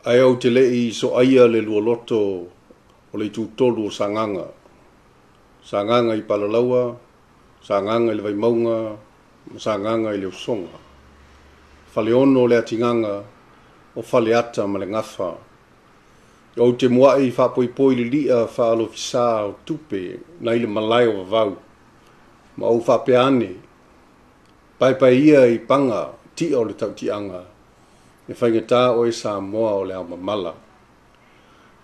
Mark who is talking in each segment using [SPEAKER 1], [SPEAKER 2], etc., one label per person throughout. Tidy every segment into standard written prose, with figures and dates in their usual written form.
[SPEAKER 1] Ai au te lei so aia le lua loto o le tūtolu o sanganga. Sanganga I Palalaua, sanganga I le Vaimaunga, sanganga I le Usonga. Fale ono o le atinganga o fale ata ma le ngafa. O te muai whapoipoi le lia whaalo fisa o tupe na I le malai o vau. Ma o whapeane. Pai ia I panga ti o le tautianga. E whaingata o e Samoa o le Amamala.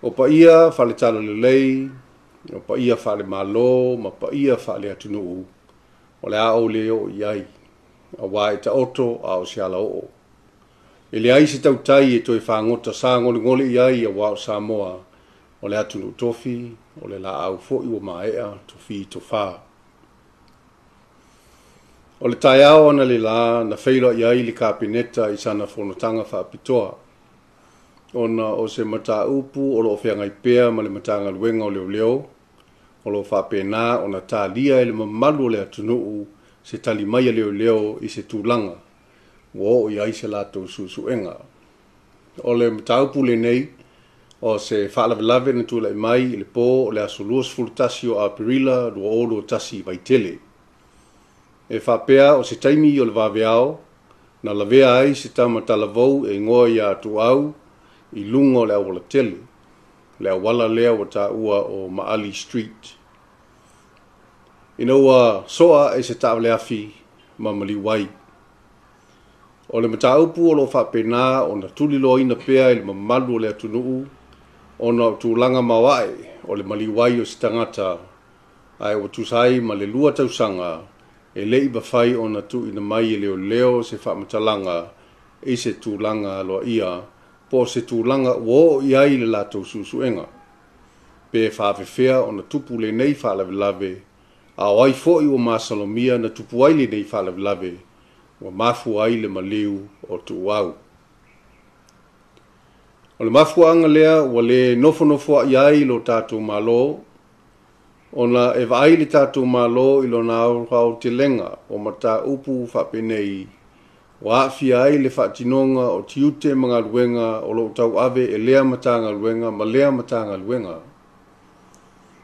[SPEAKER 1] O pa ia whale tala le lei, o pa ia whale Malo, ma pa ia whale atunuu. O le ao le o iai. A wae ta oto a o siala o. E le ai se tautai e toi whangota sa ngoli iai a wao Samoa. O le atunu tofi, o le la au fo iwa maea, tofi to wha. O le tai ao ana le la na whaila iai li kapineta I sana whanotanga whaapitoa. Ona o se mata upu o lo whianga I pea ma le matanga luenga o leo leo. O lo whapena ona tā lia e le mamalu le atunuu se tali mai leo leo I se tūlanga. Wo o iai se lato susuenga. O le mata upu le nei o se whaalawelawe na tūla I mai I le pō o le asoluos fultasio a perila lua olo tasi vaitele. E whapea o se taimi o le waweao na lavea ai se tamata lavou e ngoa ia Tuau I lunga o le awala tele. Le awala lea wa ta ua o Maali Street. Ina ua soa e se taawale afi ma Maliu wai. O le mataupu o lo whapena o na tulilo ina pea I le mamalu o le atunuu o na tūlanga mawai o le Maliu wai o se tangata ai o tusai ma le lua tausanga e lei bawhai o na tu ina mai leo leo se whamatalanga e se tūlanga loa ia po se tūlanga wo iai le lato susuenga. Pe whawewhea o na tupu le nei whalawelawe, a wai foi o Masalomia na tupu ai le nei whalawelawe, o mafu ai le Maliu o Tuau. O le mafu anga lea wa le nofo iai lo tātou Malo, o na e vai le tātou Malo ilo na au te lenga o mata upu whapenei, wa fia ai le whaatinonga o tiute mga luenga o lo tau ave e lea matanga luenga ma lea matanga luenga.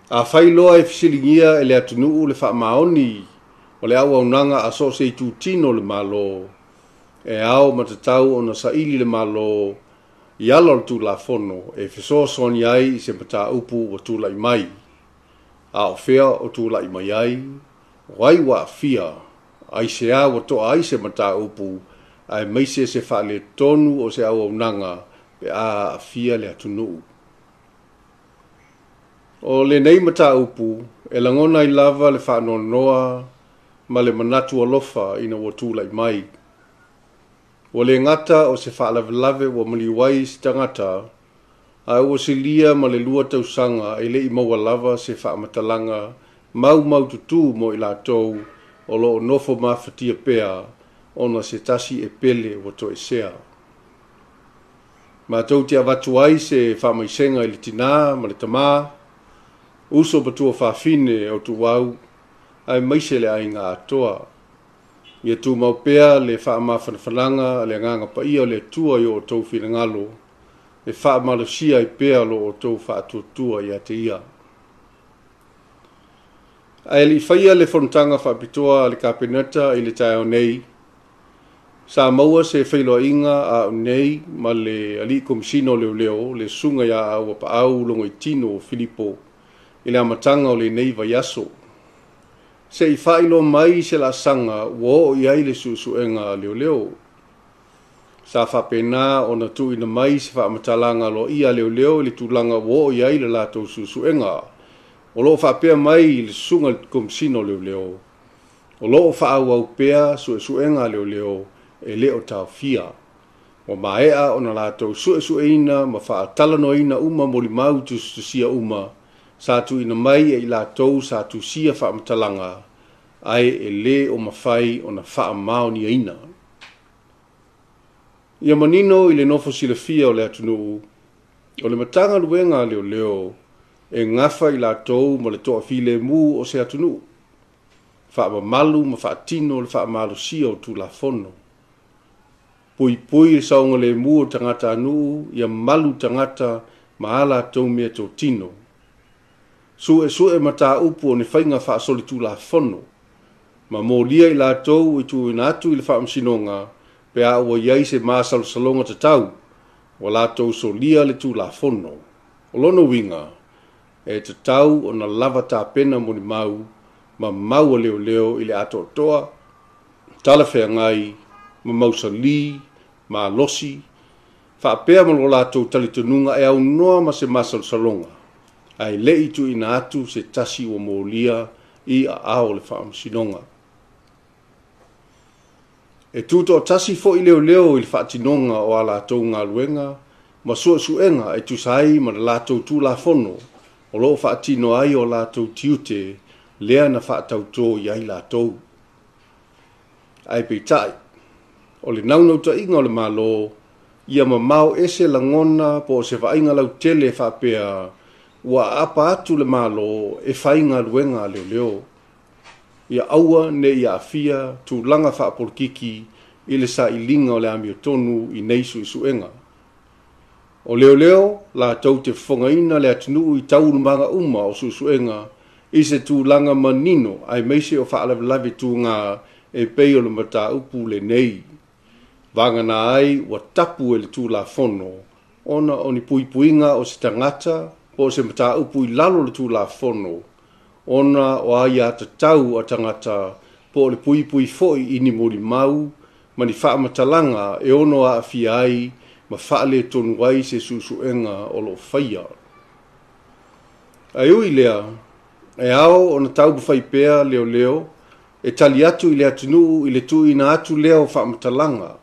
[SPEAKER 1] A whailoa e fisilingia e le atunuu le whaamaoni o le au aunanga a so se tūtino le Malo e au matatau o na saili le Malo I alo le tūla fono e fiso soni ai I se mata upu o tūla I mai. A o whea o tūla I mai ai, wai wa fia, ai se a o to ai se mata upu ai meise se whaale tonu o se au aunanga pe a fia le atunuu. O le nei mata upu, e langona I lava le whaanonoa ma le manatu alofa ina o tūla I mai. O le ngata o se whaalawelawe o Maliu wai si tangata, ai o se lia ma le lua tausanga e le I maua lava se whaamatalanga mau tutu mo I lātou o lo nofo mawhatia pea ona se tasi e pele o to e sea. Ma tau te avatu ai se whamaisenga I le tina ma le tamā, uso batua whawhine o Tuau, ai maise le ainga atoa. Ia tu maupea le whaamawhanawhananga le nganga pa ia le tua I o tau whingalo, le whaamalosia I pea lo o tau whaatuatua ia te ia. Ai li whaia le whanutanga whapitoa le kapeneta I le tae nei, sa maua se whailoa inga a nei ma le ali komisino leo le sunga ia au pa au longo I tino o Filipo I le amatanga o le nei vaiaso. Se I whailo mai se la sanga wo I ai le susuenga leo. Sa whapena o na tu ina mai se whaamatalanga lo ia leo le tūlanga wo I ai le lato susuenga. O lo whapea mai le sunga komisino leo. O lo whaau au pea susuenga leo. E leo tau fia. O maea o na lato suesueina ma whaatalanoina uma moli mau tu sia uma. Sa tu ina mai e lato sa tu sia whaamatalanga. Ai e le o mawhai o na whaamao ni aina. Ia manino I le nofo sila fia o le atunuu. O le matanga luenga leo. E ngafa I lato ma le toa file mu o se atunuu. Whaama malu ma whaatino le whaamalo sia o tūla fono. pui le saunga le mua tangata anu, ia malu tangata maala tau mea tō tino. Sue mata upu o ne whainga wha soli tū la whono. Ma mō lia i la tau i tū ina atu i le wha msinonga, pe a ua iai se māsalo salonga te tau, wa la tau so lia le tū la whono. O lono winga, e te tau o na lava tā pena moni mau, ma mau leo leo i le ato toa, tala whea ngai, ma mausa li, ma losi, wha apea ma lo la tau tali tununga e au noa ma se māsalo salonga. Ai le i tu ina atu se tasi o mō lia i a ao le wha msinonga. E tūto tasi fo i leo leo i le whaatinonga o a lātou ngā luenga, ma suenga e tu sai ma lātou tū la whono, o loo whaatino ai o lātou tiute, lea na whaatau tō i ai lātou. Ai peitai, o le naunauta inga o le Malo, ia ma mau ese langona po se whainga lau tele whaapea, ua apa atu le Malo e whainga luenga leo leo. Ia aua ne ia afia tu langa whaapolkiki i le sa ilinga o le amio tonu i neisu i suenga. O leo leo, la tau te whongaina le atinu i taurumanga uma o suenga i se tu langa manino ai meise o whaalavilavi tu ngā e pei o le mata upu le nei. Vanga na ai wa tapu e le tu la whono, ona o ni puipuinga o se tangata po se mata upu i lalo le tu la whono, ona o ai a tau a tangata po le pui foi i ni mori mau, ma ni wha matalanga e ono a awhia ai, ma wha le tonu wai se susuenga o lo whaia. Ai ui lea, e ao o na tau bwhai pēa leo leo, e tali atu i le atinu i le tu ina atu leo wha matalanga,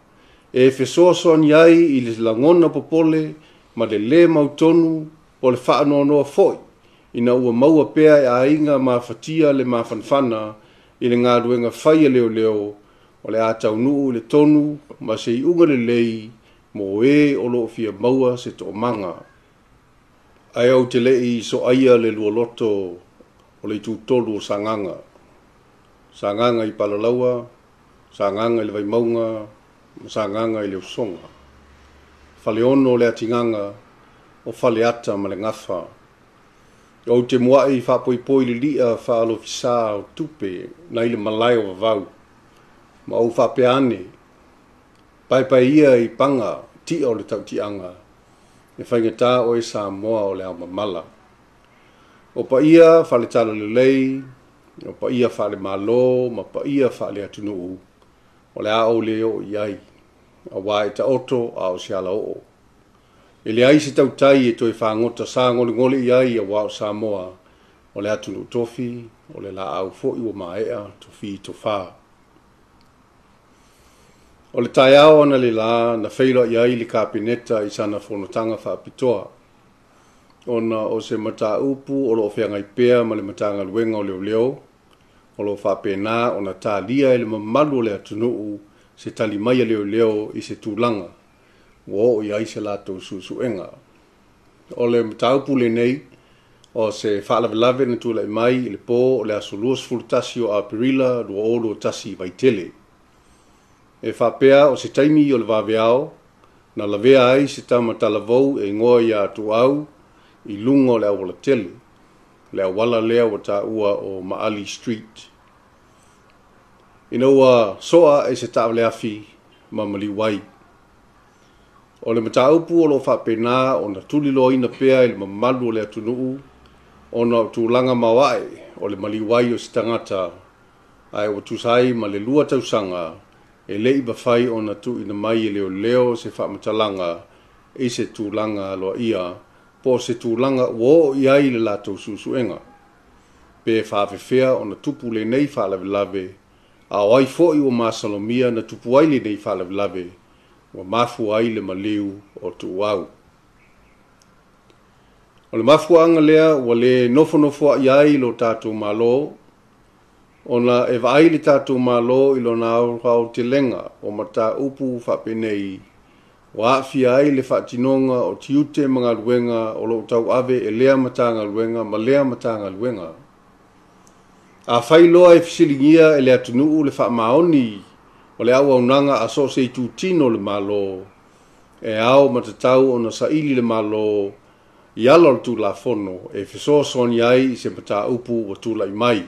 [SPEAKER 1] e fesoa soan iai i le langona popole, ma le mautonu, po le wha anoa foi, ina ua maua pea e a inga ma fatia le ma fanfana i le ngā ruenga whaia leo leo o le atau nuu le tonu ma se i unga le lei mo e o lo fia maua se to manga. Ai au te lei so aia le lua loto o le tūtolu o sanganga. Sanganga i Palalaua, sanganga i le Vaimaunga, sanganga i le Usonga. Fale ono le atinganga o fale ata ma le ngafa. O te muai whapoipoi le lia whaalo fisa o tupe na ile malai o vau. Ma o whapeane. Pai ia i panga ti o le tautianga. E whaingatā o e Samoa o le ama mala. O pa ia whale tala le lei, o pa ia whale Malo, ma pa ia whale atunuu. O le a o le o iai. A wai ta oto a o siala o. E le ai se tautai e toi whangota sa ngole iai a wao Samoa o le atunu tofi, o le la au fo iwa maea, tofi to wha. O le tai ao ana le la na whailo iai li kapineta i sana whanotanga whaapitoa. Ona o se mata upu o lo whiangai pea ma le matanga luenga o leo leo, o lo whapena o na tā lia e le mamalu o le atunu se tali mai leo leo i se tūlanga. Wo i aise lātou susuenga. O le mataupu le nei, o se whaalavelave na tūla i mai i le pō o le asoluos fultasi o Apirila lua olo tasi vaitele. E whapea o se taimi o le vaveao, na lavea ai se tamatalavou e ngoa i a Tuau i lunga o le awala tele. Le awala lea o ta ua o Maali Street. Ina ua soa e se taawale afi ma Maliu wai. O le mataupu o lo whapena o na tulilo ina pea i le mamalu o le atunuu, o na tūlanga mawai o le Maliu wai o si tangata, ai o tusai ma le lua tausanga, e le iba whai o na tu ina mai leo leo se whamatalanga, e se tūlanga loa ia, po se tūlanga wo iai le lātou susuenga. Pe whawewhea o na tupu le nei whalavelave, a oai foi o Masalomia na tupu ai le nei whalavelave, wa mafu ai le Maliu o Tuau. O le mafu anga lea wa le nofo ai lo tātou Malo, o na e vai le tātou Malo ilo na au te lenga o mata upu whapenei, wa awhia ai le whaatinonga o tiute mga luenga o lo tau ave e lea matanga luenga ma lea matanga luenga. A whailoa e fisilingia e le atunuu le whaamaoni O le au nanga aso se tu tino le malo. E au matatau o na saili le malo i alo tu la fono e feso son iai i se mata upu o tu lai mai.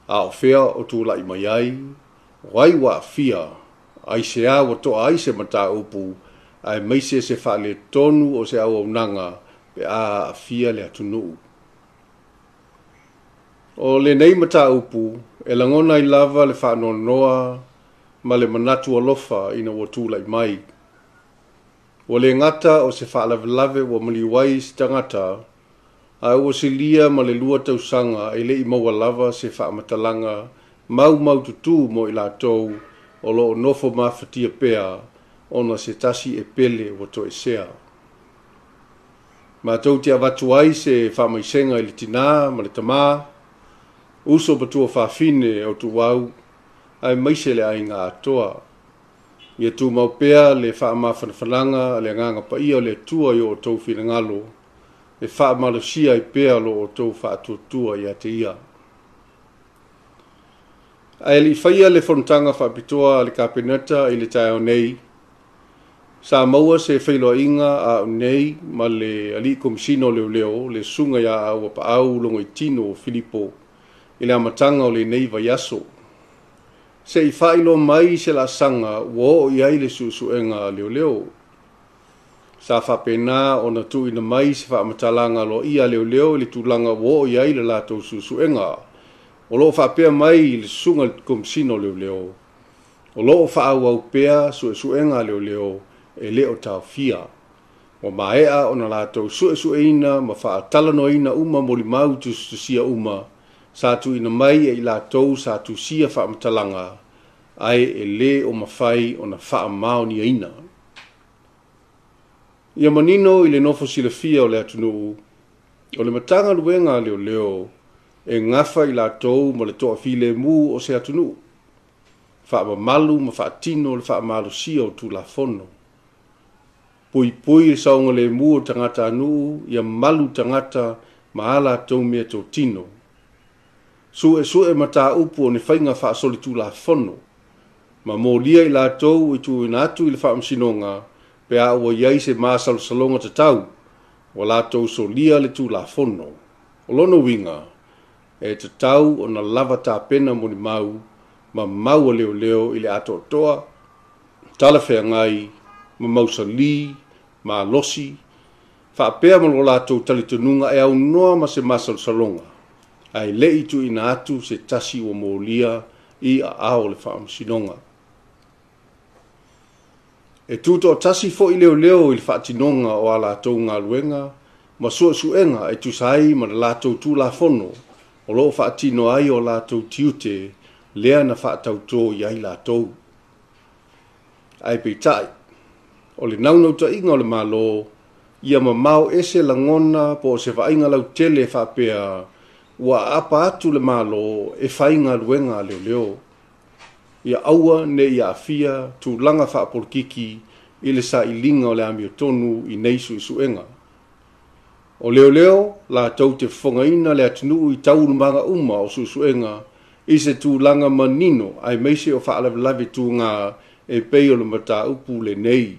[SPEAKER 1] A o fea o tu lai mai ai, wai wa fia, ai se a o to ai se mata upu, ai meise se fa le tonu o se au nanga pe a fia le atunu. O le nei mata upu, e langona i lava le fa noa ma le manatu alofa ina o tu lai mai. O le ngata o se whaalawelawe o maliwai si tangata, a o se lia ma le lua tausanga e le i maua lava se whaamatalanga mau tutu mo i la tau o lo nofo mawhatia pea ona se tasi e pele o to e sea. Ma tau te avatu ai se whaamaisenga i le tina ma le tamā, uso batua whaafine o Tuau, ai maise le ainga atoa. Ia tu maupea le whaamawhanawhananga le nganga pa ia le tua i o tau whingalo, le whaamalosia i pea lo o tau whaatuatua i ate ia. Ai li whaia le whanutanga whaapitoa le kapeneta i le tae nei, sa maua se whailoa inga a nei ma le ali komisino leo le sunga ia au pa au longo i tino o Filipo i le amatanga o le nei vai aso. Se i whailo mai se la sanga wo i ai le susuenga leo. Sa whapena o na tu ina mai se whaamatalanga lo ia leo le tūlanga wo i ai le lato susuenga. O lo whapea mai le sunga komsino leo. O lo whaau au pea susuenga leo e leo tau fia. O maea o na lato susueina ma whaatalano ina uma moli mau tu sia uma. Sa tu ina mai e la tou sa tu sia whaamatalanga, ai e le o mawhai o na whaamao ni aina. Ia manino i le nofo sila fia o le atunu, o le matanga luenga leo, e ngafa i la tou ma le toa file mu o se atunu. Whaama malu ma faatino le whaamalo sia o tu la fono. Pui e saunga le mu o tangata anu, ia malu tangata ma ala tou mea tau tino. Sue mata upu o ne whainga whaasoli tu la fono. Ma mō lia i la tau i tu inatu i le whaamsinonga, pe a ua iai se māsalo salonga te tau, o la tau so lia le tu la fono. O lono winga, e te tau o na lava tā pena moni mau, ma mau leo i le ato toa, tala whea ngai, ma mausa li, ma losi, whaapea ma lo la tau talitununga e au noa ma se māsalo salonga. Ai lei tu ina atu se tasi o mōlia i a ao le whaamsinonga. E tuto tasi fo i leo i le whaatinonga o a lātou ngā luenga, ma suenga e tu sai ma lātou tū la fono, o lo whaatino ai o lātou tiute, lea na whaatauto i ai lātou. Ai peitai, o le naunauta inga o le Malo, ia ma mau ese langona po se whainga lau tele whaapea, ua apa atu le Malo e whainga luenga leo. Ia aua ne ia afia tu langa whaapolkiki i le sa ilinga o le amio tonu i neisu i suenga. O leo la tau te whongaina le atinu i taurumanga uma o suenga i se tu langa manino ai meise o whaalawelawe tu ngā e pei o le mata upu le nei.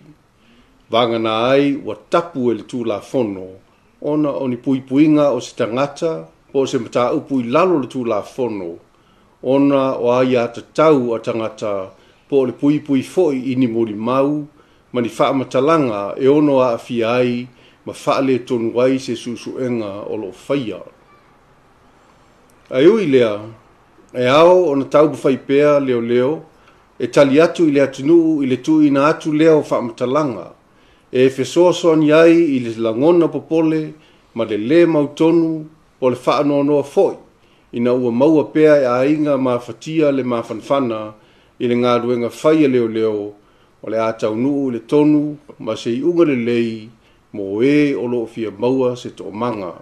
[SPEAKER 1] Vangana ai wa tapu e le tu la fono, ona o ni puipuinga o se tangata, o se mata upu i lalo le tu la fono, ona o ai ata tau a tangata po le pui foi i ni mori mau, ma ni whaamatalanga e ono a awhia ai, ma whaale tonu wai se susuenga o lo whaia. Ai ui lea, e ao o na tau bawhai pea leo, e tali atu i le atunu i le tu ina atu leo whaamatalanga, e fesoasoan iai i le langona popole, ma le mautonu, o le whaanoanoa foi, ina ua maua pea e ainga ma fatia le ma fanfana i le ngā ruenga whaia leo, o le atau nuu le tonu, ma se i unga le lei, mo e o lo fia maua se to manga.